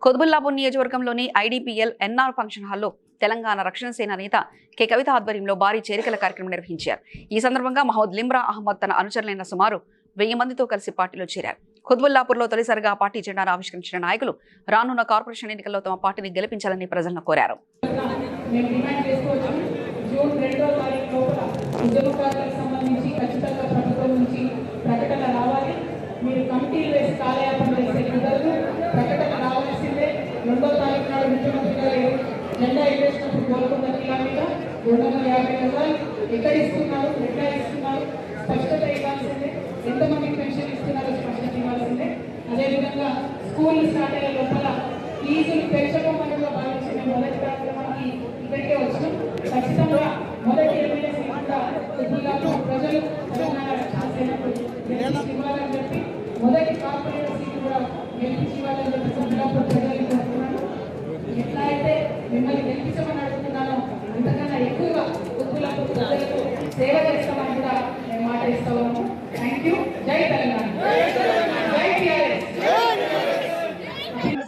కుత్బుల్లాపూర్ నియోజకవర్గంలోని IDPL NR function హాల్లో తెలంగాణ రక్షణ సేన నేత కె కవిత ఆధ్వర్యంలో భారీ చేరికల కార్యక్రమం నిర్వహించారు. ఈ సందర్భంగా మహమ్మద్ లిమ్రా అహ్మద్ తన అనుచరులైన సుమారు 1000 మందితో కలిసి పార్టీలో చేరారు. కుత్బుల్లాపూర్లో తొలిసారిగా పార్టీ జెండాను ఆవిష్కరించిన నాయకులు రానున్న కార్పొరేషన్ ఎన్నికల్లో తమ పార్టీని గెలిపించాలని ప్రజలను కోరారు. జెండా ఎగరేసినప్పుడు గోల్కొండ కిలా మీద 250 గజాలు ఎక్కడ ఇస్తున్నారు, ఎట్లా ఇస్తున్నారు స్పష్టత ఇవ్వాల్సిందే. ఎంతమందికి పెన్షన్ ఇస్తున్నారో స్పష్టత ఇవ్వాల్సిందే. అదేవిధంగా స్కూల్ స్టార్ట్ అయ్యే లోపల ఫీజులు పెంచకపోవడం భావించిన మొదటి కార్యక్రమానికి ఇక్కడికే వచ్చినాం. ఖచ్చితంగా మొదటి ఎమ్మెల్యే కూడా ప్రజలు తెలంగాణ రక్షణ సేనకు ఇవ్వాలని చెప్పి మొదటి కార్పొరేటర్ సీట్ కూడా గెలిపించి ఇవ్వాలని చెప్పి కుత్బుల్లాపూర్ ప్రజలు కోరుతున్నాను. ఎట్లా అయితే మిమ్మల్ని గెలిపించమని అడుగుతున్నానో అంతకన్నా ఎక్కువగా కుత్బుల్లాపూర్ ప్రజలకు సేవ చేస్తామని కూడా నేను మాట ఇస్తా ఉన్నాను. Thank you. జై తెలంగాణ, జై టీఆర్ఎస్.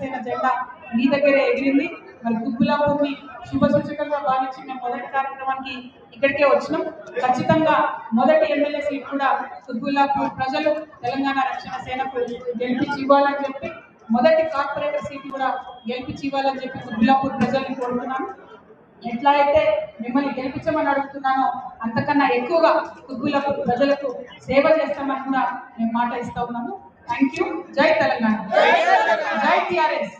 సేన జెండా మీ దగ్గరే ఎగిరింది. మరి కుత్బుల్లాపూర్ని శుభసూచకంగా భావించి మేము మొదటి కార్యక్రమానికి ఇక్కడికే వచ్చినాం. ఖచ్చితంగా మొదటి ఎమ్మెల్యే సీట్ కూడా కుత్బుల్లాపూర్ ప్రజలు తెలంగాణ రక్షణ సేనకు గెలిపించి ఇవ్వాలని చెప్పి మొదటి కార్పొరేటర్ సీట్ కూడా గెలిపించి ఇవ్వాలని చెప్పి కుత్బుల్లాపూర్ ప్రజల్ని కోరుతున్నాను. ఎట్లా అయితే మిమ్మల్ని గెలిపించమని అడుగుతున్నానో అంతకన్నా ఎక్కువగా కుత్బుల్లాపూర్ ప్రజలకు సేవ చేస్తామని కూడా మేము మాట ఇస్తా ఉన్నాము. Thank you. జై తెలంగాణ, జై టీఆర్ఎస్.